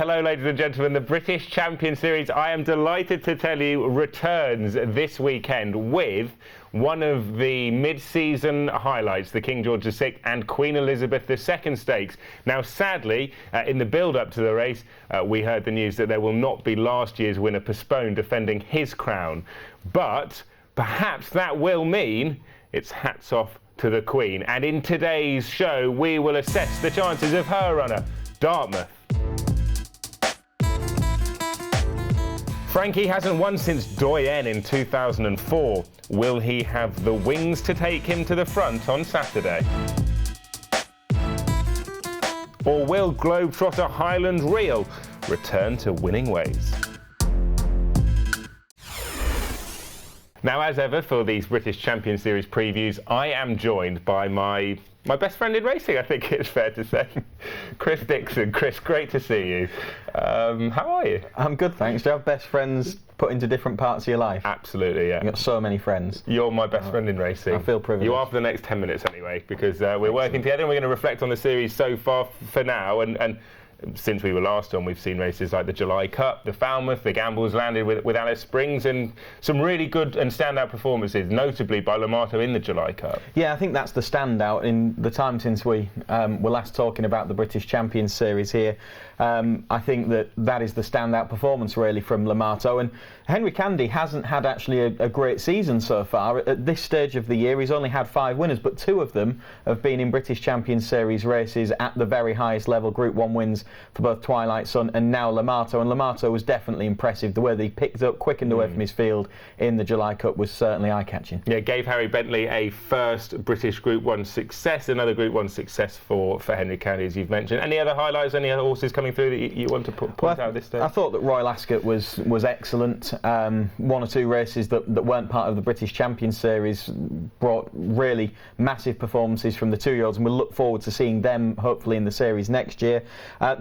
Hello, ladies and gentlemen. The British Champion Series, I am delighted to tell you, returns this weekend with one of the mid-season highlights, the King George VI and Queen Elizabeth II stakes. Now, sadly, in the build-up to the race, we heard the news that there will not be last year's winner postponed defending his crown. But perhaps that will mean it's hats off to the Queen. And in today's show, we will assess the chances of her runner, Dartmouth. Frankie hasn't won since Doyen in 2004. Will he have the wings to take him to the front on Saturday? Or will Globetrotter Highland Reel return to winning ways? Now, as ever, for these British Champion Series previews, I am joined by my best friend in racing, I think it's fair to say, Chris Dixon. Chris, great to see you. How are you? I'm good, thanks. Do you have best friends put into different parts of your life? Absolutely, yeah. You've got so many friends. You're my best friend in racing. I feel privileged. You are for the next 10 minutes anyway, because we're working together and we're going to reflect on the series so far for now. And since we were last on, we've seen races like the July Cup, the Falmouth, the Gambles landed with Alice Springs, and some really good and standout performances, notably by Lamato in the July Cup. Yeah, I think that's the standout in the time since we were last talking about the British Champions Series here. I think that is the standout performance really from Lamato, and Henry Candy hasn't had actually a great season so far. At this stage of the year, he's only had 5 winners, but 2 of them have been in British Champions Series races at the very highest level. Group 1 wins for both Twilight Sun and now Lamato, and Lamato was definitely impressive. The way that he picked up, quickened away from his field in the July Cup was certainly eye-catching. Yeah, gave Harry Bentley a first British Group 1 success, another Group 1 success for Henry Candy, as you've mentioned. Any other highlights, any other horses coming through that you want to point out at this stage? I thought that Royal Ascot was excellent. 1 or 2 races that weren't part of the British Champion Series brought really massive performances from the 2-year-olds, and we'll look forward to seeing them hopefully in the series next year.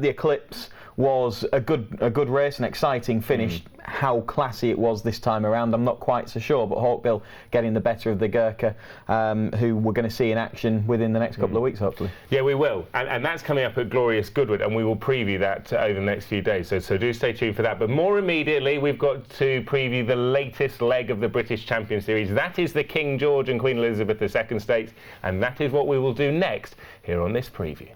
The Eclipse was a good race, an exciting finish. How classy it was this time around, I'm not quite so sure, but Hawkbill getting the better of the Gurkha, who we're going to see in action within the next couple of weeks, hopefully. Yeah, we will, and that's coming up at Glorious Goodwood, and we will preview that over the next few days, so do stay tuned for that. But more immediately, we've got to preview the latest leg of the British Champion Series. That is the King George and Queen Elizabeth II stakes, and that is what we will do next here on this preview.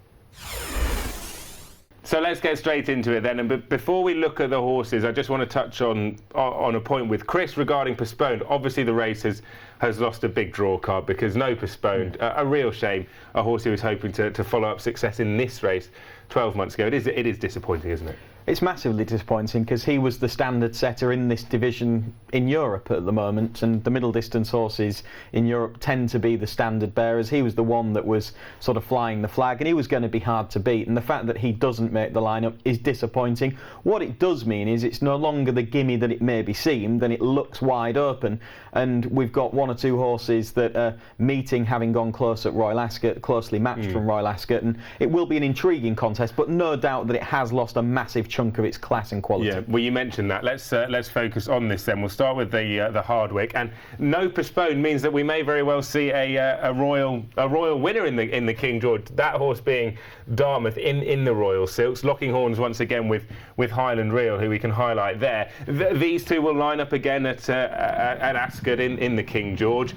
So let's get straight into it then, and before we look at the horses, I just want to touch on a point with Chris regarding postponed. Obviously the race has lost a big draw card because no postponed. A real shame. A horse who was hoping to follow up success in this race 12 months ago. It is disappointing, isn't it? It's massively disappointing because he was the standard setter in this division in Europe at the moment, and the middle distance horses in Europe tend to be the standard bearers. He was the one that was sort of flying the flag, and he was going to be hard to beat, and the fact that he doesn't make the lineup is disappointing. What it does mean is it's no longer the gimme that it maybe seemed, and it looks wide open, and we've got 1 or 2 horses that are meeting, having gone close at Royal Ascot, closely matched from Royal Ascot, and it will be an intriguing contest, but no doubt that it has lost a massive chunk of its class and quality. Yeah, well, you mentioned that. Let's focus on this then. We'll start with the Hardwick, and no postponed means that we may very well see a royal winner in the King George. That horse being Dartmouth in the Royal Silks, locking horns once again with Highland Reel, who we can highlight there. These 2 will line up again at Ascot in the King George.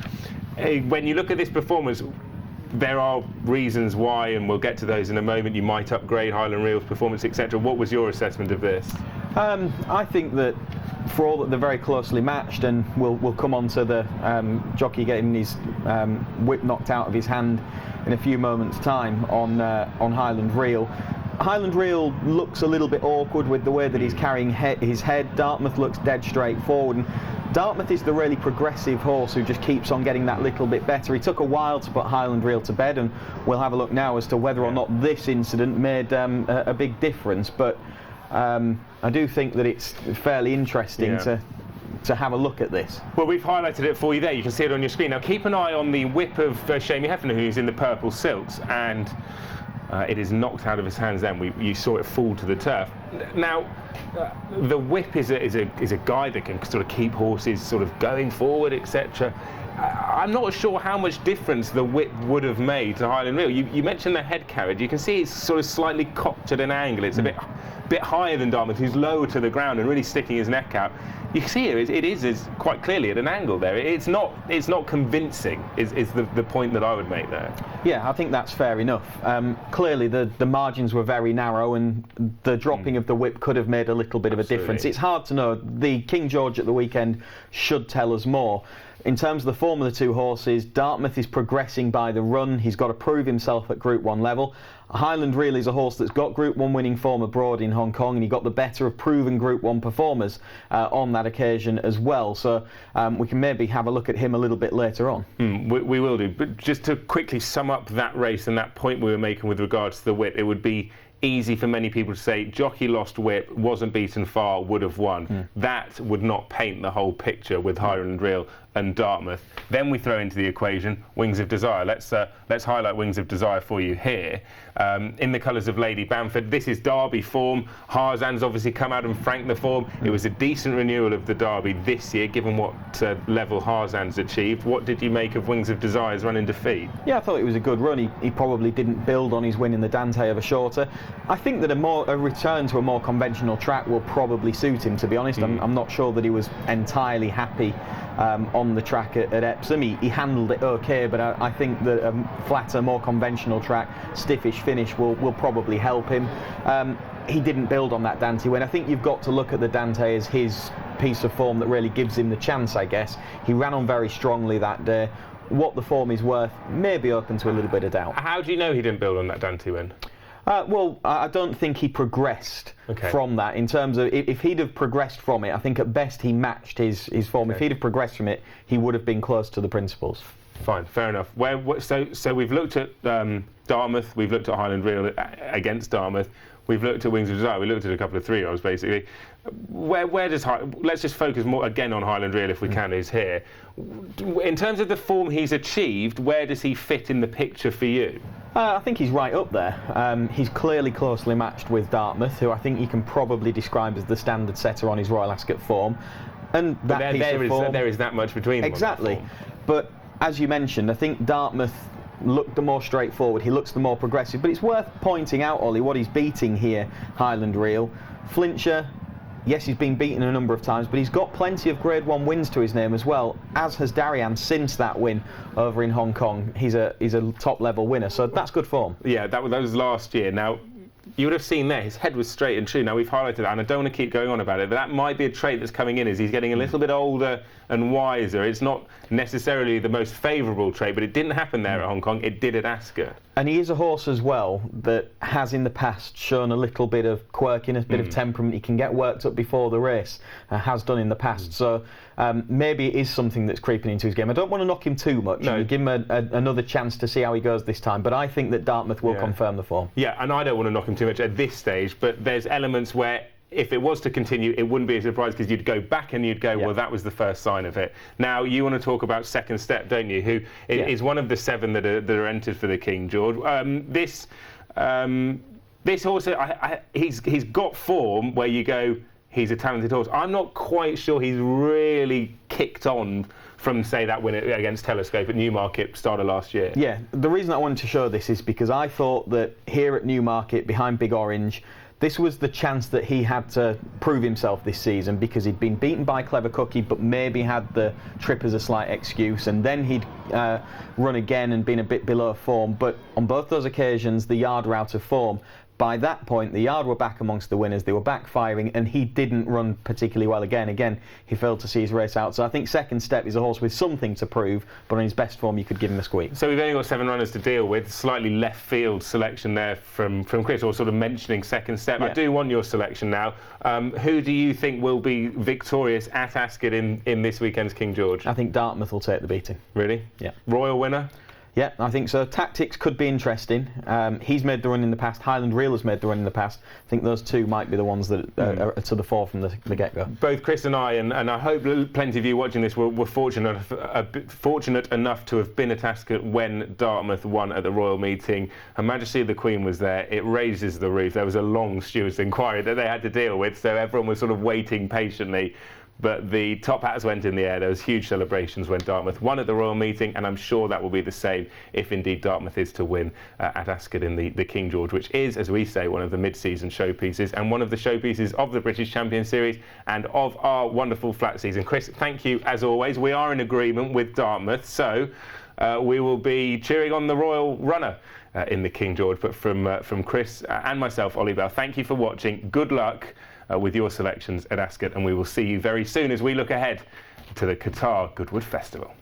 When you look at this performance, there are reasons why, and we'll get to those in a moment, you might upgrade Highland Reel's performance, etc. What was your assessment of this? I think that for all that they're very closely matched, and we'll come on to the jockey getting his whip knocked out of his hand in a few moments' time on Highland Reel. Highland Reel looks a little bit awkward with the way that he's carrying his head. Dartmouth looks dead straight forward, and Dartmouth is the really progressive horse who just keeps on getting that little bit better. He took a while to put Highland Reel to bed, and we'll have a look now as to whether or not this incident made a big difference, but I do think that it's fairly interesting to have a look at this. Well, we've highlighted it for you there. You can see it on your screen. Now keep an eye on the whip of Shamey Hefner, who's in the purple silks, and it is knocked out of his hands then. You saw it fall to the turf. Now, the whip is a guide that can sort of keep horses sort of going forward, etc. I'm not sure how much difference the whip would have made to Highland Reel. You mentioned the head carriage. You can see it's sort of slightly cocked at an angle. It's a bit bit higher than Dartmouth, who's lower to the ground and really sticking his neck out. You see here, it is quite clearly at an angle there. It's not convincing, is the point that I would make there. Yeah, I think that's fair enough. Clearly, the margins were very narrow, and the dropping of the whip could have made a little bit of a difference. It's hard to know. The King George at the weekend should tell us more. In terms of the form of the two horses, Dartmouth is progressing by the run. He's got to prove himself at Group 1 level. Highland Reel is a horse that's got Group 1 winning form abroad in Hong Kong, and he got the better of proven Group 1 performers on that occasion as well. So we can maybe have a look at him a little bit later on. We will do. But just to quickly sum up that race and that point we were making with regards to the whip, it would be easy for many people to say jockey lost whip, wasn't beaten far, would have won. That would not paint the whole picture with Highland Reel and Dartmouth. Then we throw into the equation Wings of Desire. Let's highlight Wings of Desire for you here. In the colours of Lady Bamford, this is Derby form. Harzan's obviously come out and franked the form. It was a decent renewal of the Derby this year, given what level Harzan's achieved. What did you make of Wings of Desire's run in defeat? Yeah, I thought it was a good run. He probably didn't build on his win in the Dante over shorter. I think that a return to a more conventional track will probably suit him, to be honest. I'm not sure that he was entirely happy on the track at Epsom. He handled it okay, but I think that a flatter, more conventional track, stiffish finish will probably help him. He didn't build on that Dante win. I think you've got to look at the Dante as his piece of form that really gives him the chance, I guess. He ran on very strongly that day. What the form is worth may be open to a little bit of doubt. How do you know he didn't build on that Dante win? Well, I don't think he progressed from that. In terms of if he'd have progressed from it, I think at best he matched his form. If he'd have progressed from it, he would have been close to the principles. Fine, fair enough. So we've looked at Dartmouth, we've looked at Highland Reel against Dartmouth, we've looked at Wings of Desire, we looked at a couple of 3-year-olds basically. Where does let's just focus more again on Highland Reel if we can, who's here. In terms of the form he's achieved, where does he fit in the picture for you? I think he's right up there. He's clearly closely matched with Dartmouth, who I think you can probably describe as the standard setter on his Royal Ascot form. And that there is that much between them. Exactly. But as you mentioned, I think Dartmouth looked the more straightforward. He looks the more progressive. But it's worth pointing out, Ollie, what he's beating here, Highland Reel. Flincher. Yes, he's been beaten a number of times, but he's got plenty of Grade 1 wins to his name as well, as has Darian since that win over in Hong Kong. He's a top-level winner, so that's good form. Yeah, that was last year. Now, you would have seen there, his head was straight and true. Now, we've highlighted that, and I don't want to keep going on about it, but that might be a trait that's coming in as he's getting a little bit older and wiser. It's not necessarily the most favourable trait, but it didn't happen there at Hong Kong. It did at Ascot. And he is a horse as well that has in the past shown a little bit of quirkiness, a bit of temperament. He can get worked up before the race, has done in the past. So maybe it is something that's creeping into his game. I don't want to knock him too much. No. Give him another chance to see how he goes this time. But I think that Dartmouth will confirm the form. Yeah, and I don't want to knock him too much at this stage, but there's elements where if it was to continue, it wouldn't be a surprise because you'd go back and you'd go, well, that was the first sign of it. Now, you want to talk about Second Step, don't you, who is one of the 7 that are entered for the King George. This horse, he's got form where you go, he's a talented horse. I'm not quite sure he's really kicked on from, say, that win against Telescope at Newmarket start of last year. Yeah, the reason I wanted to show this is because I thought that here at Newmarket, behind Big Orange, this was the chance that he had to prove himself this season, because he'd been beaten by Clever Cookie but maybe had the trip as a slight excuse, and then he'd run again and been a bit below form. But on both those occasions, the yard were out of form. By that point, the yard were back amongst the winners. They were back firing, and he didn't run particularly well again. Again, he failed to see his race out. So I think Second Step is a horse with something to prove, but on his best form, you could give him a squeak. So we've only got 7 runners to deal with. Slightly left field selection there from Chris, or sort of mentioning Second Step. Yeah. I do want your selection now. Who do you think will be victorious at Ascot in this weekend's King George? I think Dartmouth will take the beating. Really? Yeah. Royal winner? Yeah, I think so. Tactics could be interesting. He's made the run in the past. Highland Reel has made the run in the past. I think those two might be the ones that are to the fore from the get-go. Both Chris and I, and I hope plenty of you watching this were fortunate enough to have been at Ascot when Dartmouth won at the Royal Meeting. Her Majesty of the Queen was there. It raises the roof. There was a long steward's inquiry that they had to deal with, so everyone was sort of waiting patiently. but the top hats went in the air. There was huge celebrations when Dartmouth won at the Royal Meeting, and I'm sure that will be the same if indeed Dartmouth is to win at Ascot in the King George, which is, as we say, one of the mid-season showpieces and one of the showpieces of the British Champion Series and of our wonderful flat season. Chris, thank you as always. We are in agreement with Dartmouth, so we will be cheering on the Royal runner in the King George. But from Chris and myself, Ollie Bell, thank you for watching. Good luck with your selections at Ascot, and we will see you very soon as we look ahead to the Qatar Goodwood Festival.